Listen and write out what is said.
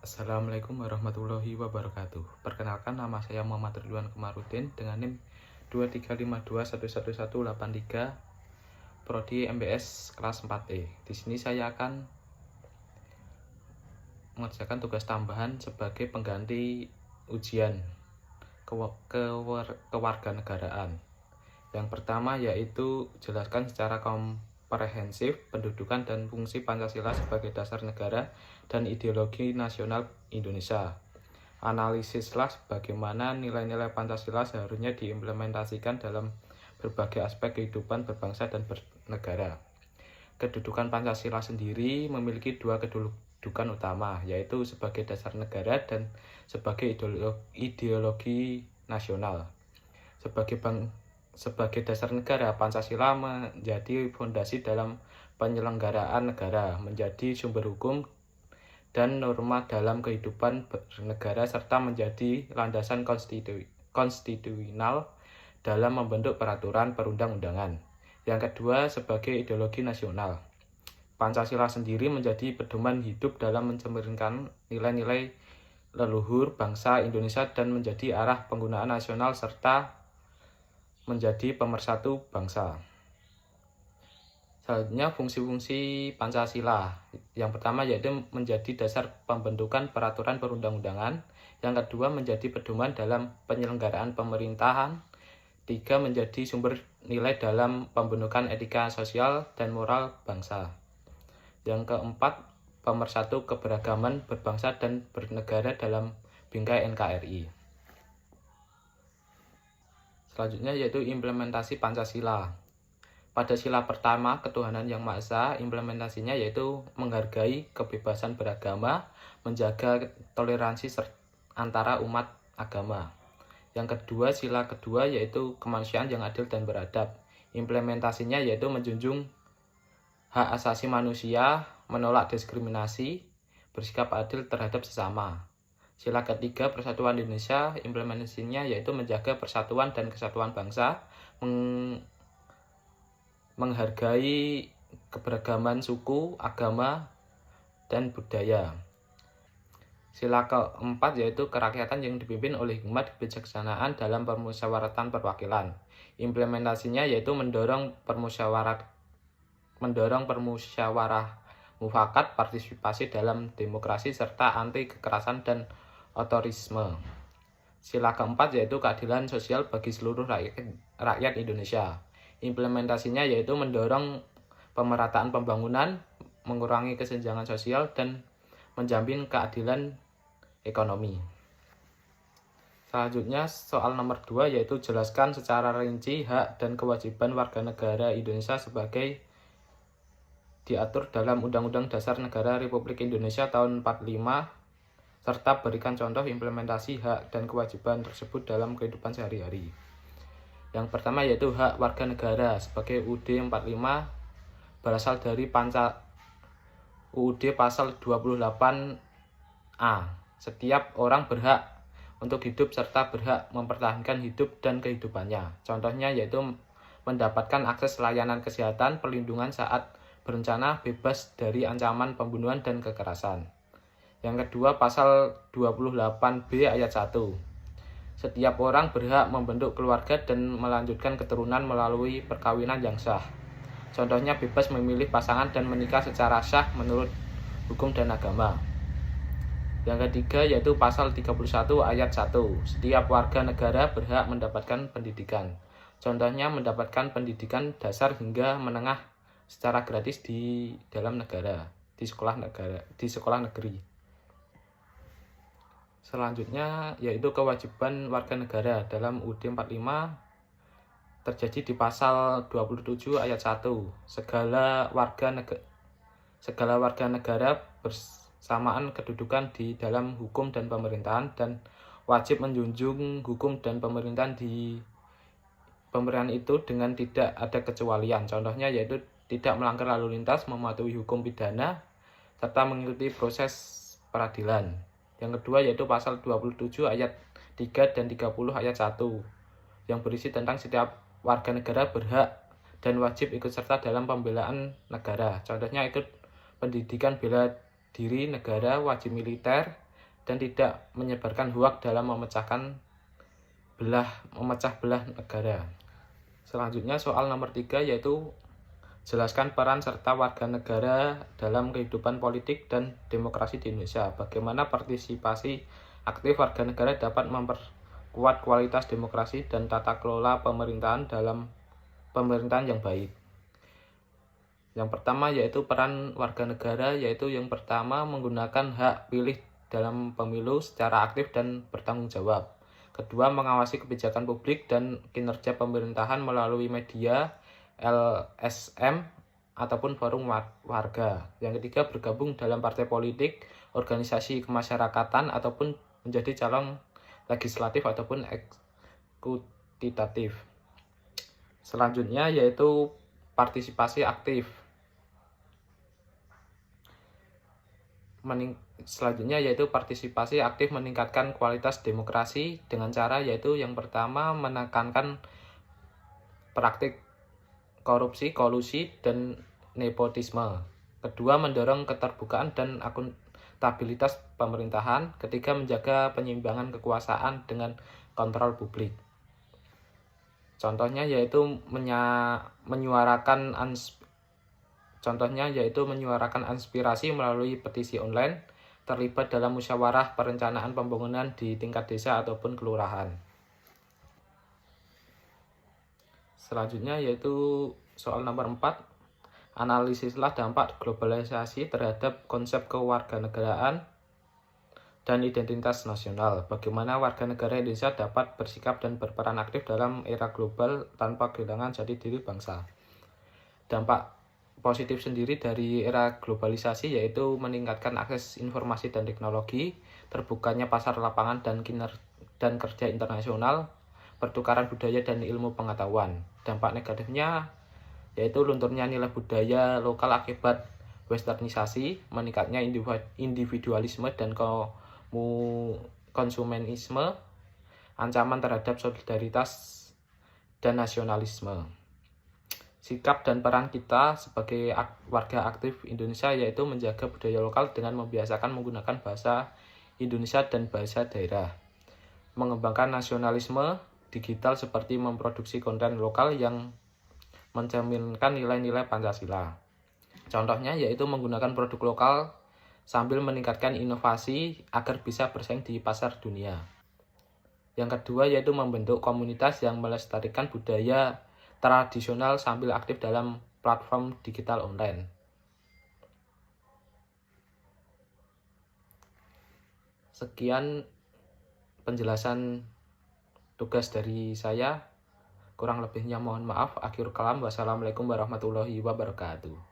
Assalamualaikum warahmatullahi wabarakatuh. Perkenalkan, nama saya Muhammad Ridwan Komarudin dengan NIM 235211183, Prodi MBS kelas 4E. Di sini saya akan mengerjakan tugas tambahan sebagai pengganti ujian kewarganegaraan. Yang pertama yaitu jelaskan secara komprehensif pendudukan dan fungsi Pancasila sebagai dasar negara dan ideologi nasional Indonesia. Analisislah bagaimana nilai-nilai Pancasila seharusnya diimplementasikan dalam berbagai aspek kehidupan berbangsa dan bernegara. Kedudukan Pancasila sendiri memiliki dua kedudukan utama, yaitu sebagai dasar negara dan sebagai ideologi nasional. Sebagai dasar negara, Pancasila menjadi fondasi dalam penyelenggaraan negara, menjadi sumber hukum dan norma dalam kehidupan bernegara, serta menjadi landasan konstitusional dalam membentuk peraturan perundang-undangan. Yang kedua, sebagai ideologi nasional, Pancasila sendiri menjadi pedoman hidup dalam mencerminkan nilai-nilai leluhur bangsa Indonesia dan menjadi arah penggunaan nasional serta menjadi pemersatu bangsa. Selanjutnya, fungsi-fungsi Pancasila. Yang pertama yaitu menjadi dasar pembentukan peraturan perundang-undangan. Yang kedua, menjadi pedoman dalam penyelenggaraan pemerintahan. Tiga, menjadi sumber nilai dalam pembentukan etika sosial dan moral bangsa. Yang keempat, pemersatu keberagaman berbangsa dan bernegara dalam bingkai NKRI. Selanjutnya yaitu implementasi Pancasila. Pada sila pertama, ketuhanan yang Maha Esa, implementasinya yaitu menghargai kebebasan beragama, menjaga toleransi antara umat agama. Yang kedua, sila kedua yaitu kemanusiaan yang adil dan beradab. Implementasinya yaitu menjunjung hak asasi manusia, menolak diskriminasi, bersikap adil terhadap sesama. Sila ketiga, persatuan Indonesia, implementasinya yaitu menjaga persatuan dan kesatuan bangsa, menghargai keberagaman suku, agama, dan budaya. Sila keempat yaitu kerakyatan yang dipimpin oleh hikmat kebijaksanaan dalam permusyawaratan perwakilan. Implementasinya yaitu mendorong permusyawarah mufakat, partisipasi dalam demokrasi, serta anti kekerasan dan otorisme. Sila keempat yaitu keadilan sosial bagi seluruh rakyat Indonesia. Implementasinya yaitu mendorong pemerataan pembangunan, mengurangi kesenjangan sosial, dan menjamin keadilan ekonomi. Selanjutnya, soal nomor 2 yaitu jelaskan secara rinci hak dan kewajiban warga negara Indonesia sebagai diatur dalam Undang-Undang Dasar Negara Republik Indonesia tahun 45, serta berikan contoh implementasi hak dan kewajiban tersebut dalam kehidupan sehari-hari. Yang pertama yaitu hak warga negara sebagai UUD 45 berasal dari UUD pasal 28A. Setiap orang berhak untuk hidup serta berhak mempertahankan hidup dan kehidupannya. Contohnya yaitu mendapatkan akses layanan kesehatan, perlindungan saat berencana, bebas dari ancaman pembunuhan dan kekerasan. Yang kedua, pasal 28B ayat 1. Setiap orang berhak membentuk keluarga dan melanjutkan keturunan melalui perkawinan yang sah. Contohnya bebas memilih pasangan dan menikah secara sah menurut hukum dan agama. Yang ketiga yaitu pasal 31 ayat 1. Setiap warga negara berhak mendapatkan pendidikan. Contohnya mendapatkan pendidikan dasar hingga menengah secara gratis di dalam negara, di sekolah negeri. Selanjutnya yaitu kewajiban warga negara dalam UUD 45 terjadi di pasal 27 ayat 1. Segala warga negara bersamaan kedudukan di dalam hukum dan pemerintahan dan wajib menjunjung hukum dan pemerintahan itu dengan tidak ada kecualian. Contohnya yaitu tidak melanggar lalu lintas, mematuhi hukum pidana, serta mengikuti proses peradilan. Yang kedua yaitu pasal 27 ayat 3 dan 30 ayat 1 yang berisi tentang setiap warga negara berhak dan wajib ikut serta dalam pembelaan negara. Contohnya ikut pendidikan bela diri negara, wajib militer, dan tidak menyebarkan hoak dalam memecah belah negara. Selanjutnya soal nomor 3 yaitu jelaskan peran serta warga negara dalam kehidupan politik dan demokrasi di Indonesia. Bagaimana partisipasi aktif warga negara dapat memperkuat kualitas demokrasi dan tata kelola pemerintahan dalam pemerintahan yang baik. Yang pertama yaitu peran warga negara, yaitu yang pertama menggunakan hak pilih dalam pemilu secara aktif dan bertanggung jawab. Kedua, mengawasi kebijakan publik dan kinerja pemerintahan melalui media, LSM, ataupun forum warga. Yang ketiga, bergabung dalam partai politik, organisasi kemasyarakatan, ataupun menjadi calon legislatif ataupun eksekutif. Selanjutnya yaitu partisipasi aktif. Selanjutnya yaitu partisipasi aktif meningkatkan kualitas demokrasi dengan cara yaitu yang pertama menekankan praktik korupsi, kolusi, dan nepotisme. Kedua, mendorong keterbukaan dan akuntabilitas pemerintahan. Ketiga, menjaga penyimbangan kekuasaan dengan kontrol publik. Contohnya yaitu menyuarakan aspirasi melalui petisi online, terlibat dalam musyawarah perencanaan pembangunan di tingkat desa ataupun kelurahan. Selanjutnya yaitu soal nomor 4, analisislah dampak globalisasi terhadap konsep kewarganegaraan dan identitas nasional. Bagaimana warga negara Indonesia dapat bersikap dan berperan aktif dalam era global tanpa kehilangan jati diri bangsa. Dampak positif sendiri dari era globalisasi yaitu meningkatkan akses informasi dan teknologi, terbukanya pasar lapangan dan kerja internasional, pertukaran budaya dan ilmu pengetahuan. Dampak negatifnya yaitu lunturnya nilai budaya lokal akibat westernisasi, meningkatnya individualisme dan konsumenisme, ancaman terhadap solidaritas dan nasionalisme. Sikap dan peran kita sebagai warga aktif Indonesia yaitu menjaga budaya lokal dengan membiasakan menggunakan bahasa Indonesia dan bahasa daerah. Mengembangkan nasionalisme digital seperti memproduksi konten lokal yang mencerminkan nilai-nilai Pancasila. Contohnya yaitu menggunakan produk lokal sambil meningkatkan inovasi agar bisa bersaing di pasar dunia. Yang kedua yaitu membentuk komunitas yang melestarikan budaya tradisional sambil aktif dalam platform digital online. Sekian penjelasan tugas dari saya. Kurang lebihnya mohon maaf. Akhir kalam. Wassalamualaikum warahmatullahi wabarakatuh.